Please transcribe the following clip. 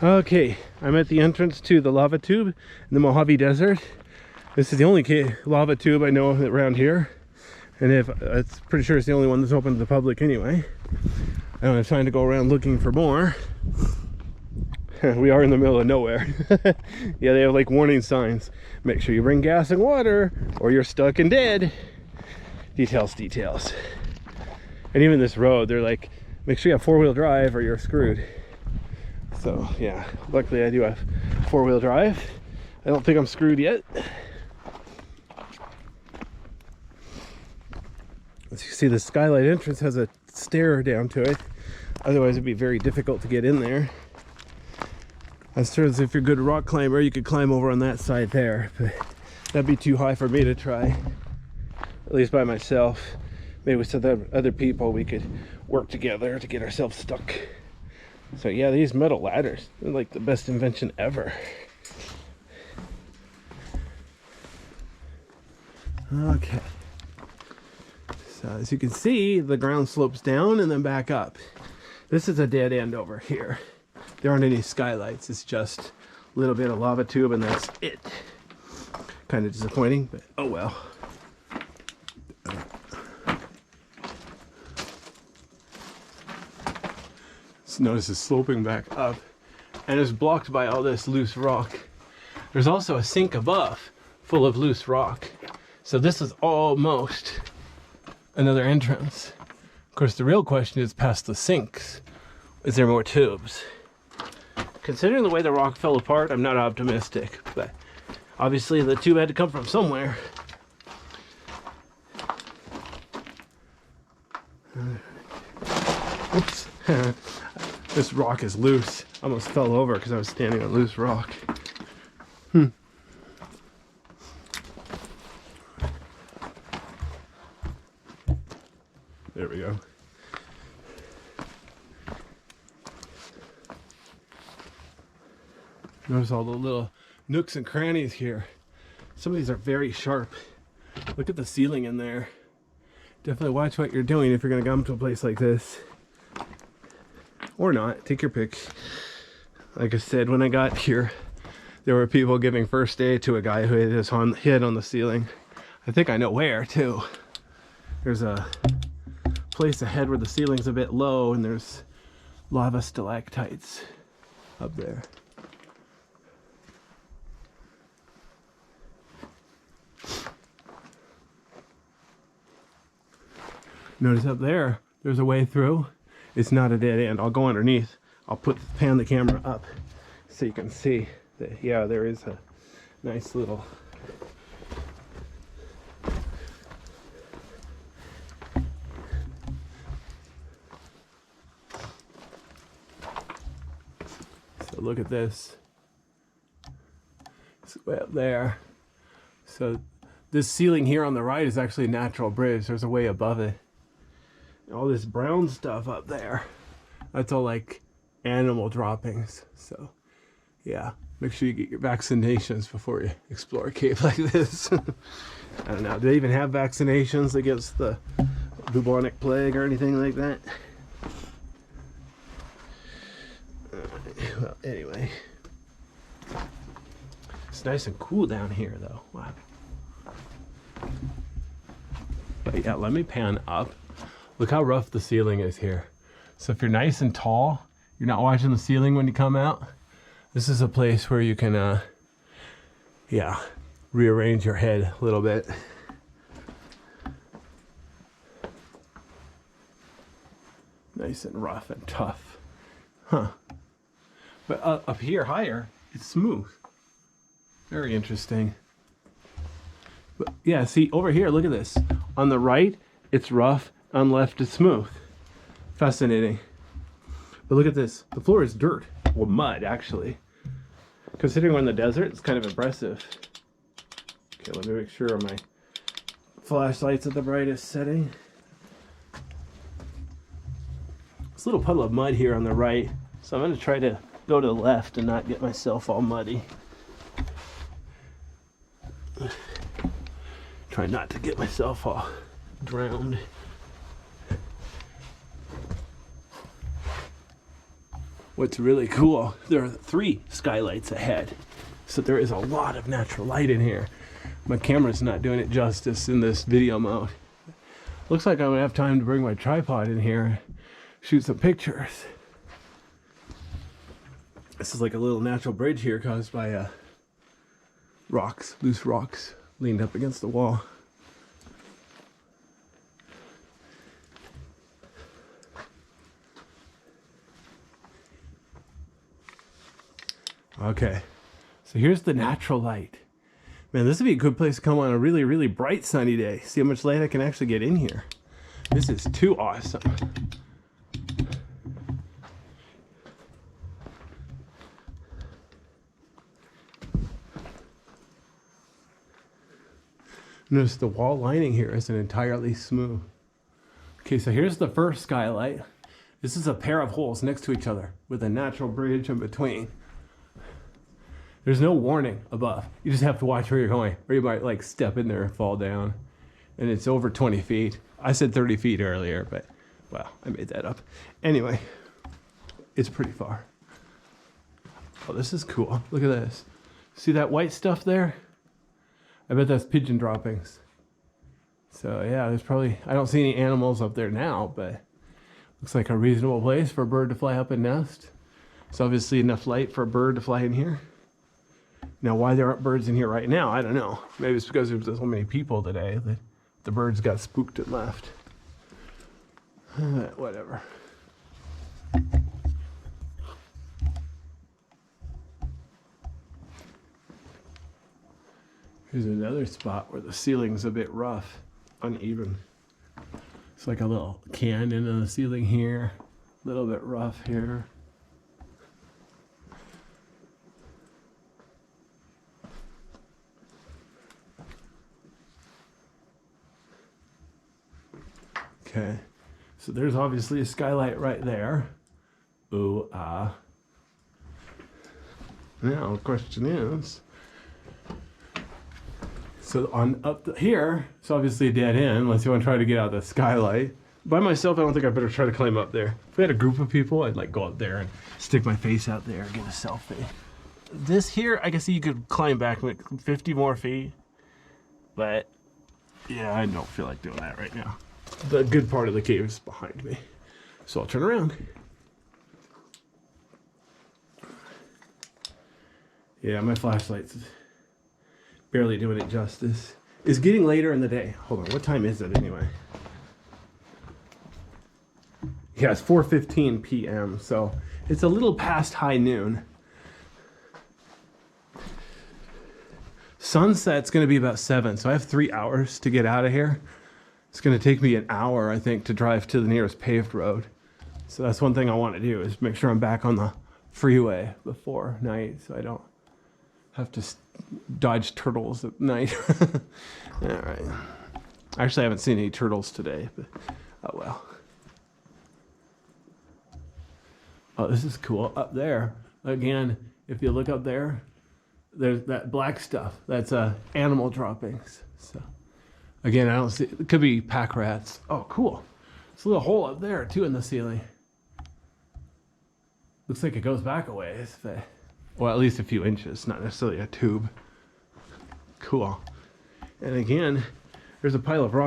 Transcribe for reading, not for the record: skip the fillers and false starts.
Okay, I'm at the entrance to the lava tube in the Mojave Desert. This is the only lava tube I know around here, and it's pretty sure it's the only one that's open to the public anyway. I don't have time to go around looking for more. We are in the middle of nowhere. Yeah, they have like warning signs. Make sure you bring gas and water or you're stuck and dead. Details, details. And even this road, they're like, make sure you have four-wheel drive or you're screwed. So yeah, luckily I do have four-wheel drive. I don't think I'm screwed yet. As you see, the skylight entrance has a stair down to it. Otherwise it'd be very difficult to get in there. As sure as if you're a good rock climber, you could climb over on that side there, but that'd be too high for me to try, at least by myself. Maybe with some other people we could work together to get ourselves stuck. So yeah, these metal ladders, they're like the best invention ever. Okay. So as you can see, the ground slopes down and then back up. This is a dead end over here. There aren't any skylights, it's just a little bit of lava tube and that's it. Kind of disappointing, but oh well. So notice it's sloping back up and it's blocked by all this loose rock. There's also a sink above full of loose rock. So this is almost another entrance. Of course, the real question is past the sinks, is there more tubes? Considering the way the rock fell apart, I'm not optimistic, but obviously the tube had to come from somewhere. Oops. This rock is loose. I almost fell over because I was standing on loose rock. There we go. Notice all the little nooks and crannies here. Some of these are very sharp. Look at the ceiling in there. Definitely watch what you're doing if you're going to come to a place like this. Or not, take your pick. Like I said, when I got here, there were people giving first aid to a guy who hit his head on the ceiling. I think I know where, too. There's a place ahead where the ceiling's a bit low and there's lava stalactites up there. Notice up there, there's a way through. It's not a dead end. I'll go underneath. I'll pan the camera up so you can see that, yeah, there is a nice little so look at this. It's way up there. So this ceiling here on the right is actually a natural bridge. There's a way above it. All this brown stuff up there, that's all like animal droppings. So yeah, make sure you get your vaccinations before you explore a cave like this. I don't know, do they even have vaccinations against the bubonic plague or anything like that? Well, anyway, it's nice and cool down here though. Wow. But yeah, let me pan up. Look how rough the ceiling is here. So if you're nice and tall, you're not watching the ceiling when you come out, this is a place where you can, yeah, rearrange your head a little bit. Nice and rough and tough. Huh. But up here higher, it's smooth. Very interesting. But yeah, see over here, look at this. On the right, it's rough. On left is smooth. Fascinating. But look at this. The floor is dirt. Well, mud, actually. Considering we're in the desert, it's kind of impressive. Okay, let me make sure my flashlight's at the brightest setting. This little puddle of mud here on the right. So I'm going to try to go to the left and not get myself all muddy. Try not to get myself all drowned. what's really cool, there are 3 skylights ahead. So there is a lot of natural light in here. My camera's not doing it justice in this video mode. Looks like I'm gonna have time to bring my tripod in here, shoot some pictures. This is like a little natural bridge here caused by rocks, loose rocks, leaned up against the wall. Okay, so here's the natural light. Man, this would be a good place to come on a really, really bright sunny day. See how much light I can actually get in here. This is too awesome. Notice the wall lining here isn't entirely smooth. Okay, so here's the first skylight. This is a pair of holes next to each other with a natural bridge in between. There's no warning above. You just have to watch where you're going, or you might like step in there and fall down. And it's over 20 feet. I said 30 feet earlier, but well, I made that up. Anyway, it's pretty far. Oh, this is cool. Look at this. See that white stuff there? I bet that's pigeon droppings. So yeah, there's probably, I don't see any animals up there now, but looks like a reasonable place for a bird to fly up and nest. It's obviously enough light for a bird to fly in here. Now, why there aren't birds in here right now, I don't know. Maybe it's because there's so many people today that the birds got spooked and left. Whatever. Here's another spot where the ceiling's a bit rough, uneven. It's like a little canyon in the ceiling here, a little bit rough here. Okay, so there's obviously a skylight right there. Ooh, ah. Now the question is, so on up here, it's obviously a dead end unless you want to try to get out the skylight. By myself, I don't think I better try to climb up there. If we had a group of people, I'd like go up there and stick my face out there and get a selfie. This here, I guess you could climb back like 50 more feet, but yeah, I don't feel like doing that right now. The good part of the cave is behind me, so I'll turn around. Yeah, my flashlight's barely doing it justice. It's getting later in the day. Hold on, what time is it anyway? Yeah, it's 4:15 p.m., so it's a little past high noon. Sunset's gonna be about 7, so I have 3 hours to get out of here. It's going to take me an hour, I think, to drive to the nearest paved road. So that's one thing I want to do, is make sure I'm back on the freeway before night so I don't have to dodge turtles at night. All right. Actually, I haven't seen any turtles today, but oh well. Oh, this is cool. Up there, again, if you look up there, there's that black stuff. That's animal droppings. So. Again, I don't see, it could be pack rats. Oh, cool. There's a little hole up there too in the ceiling. Looks like it goes back a ways. Well, at least a few inches, not necessarily a tube. Cool. And again, there's a pile of rocks.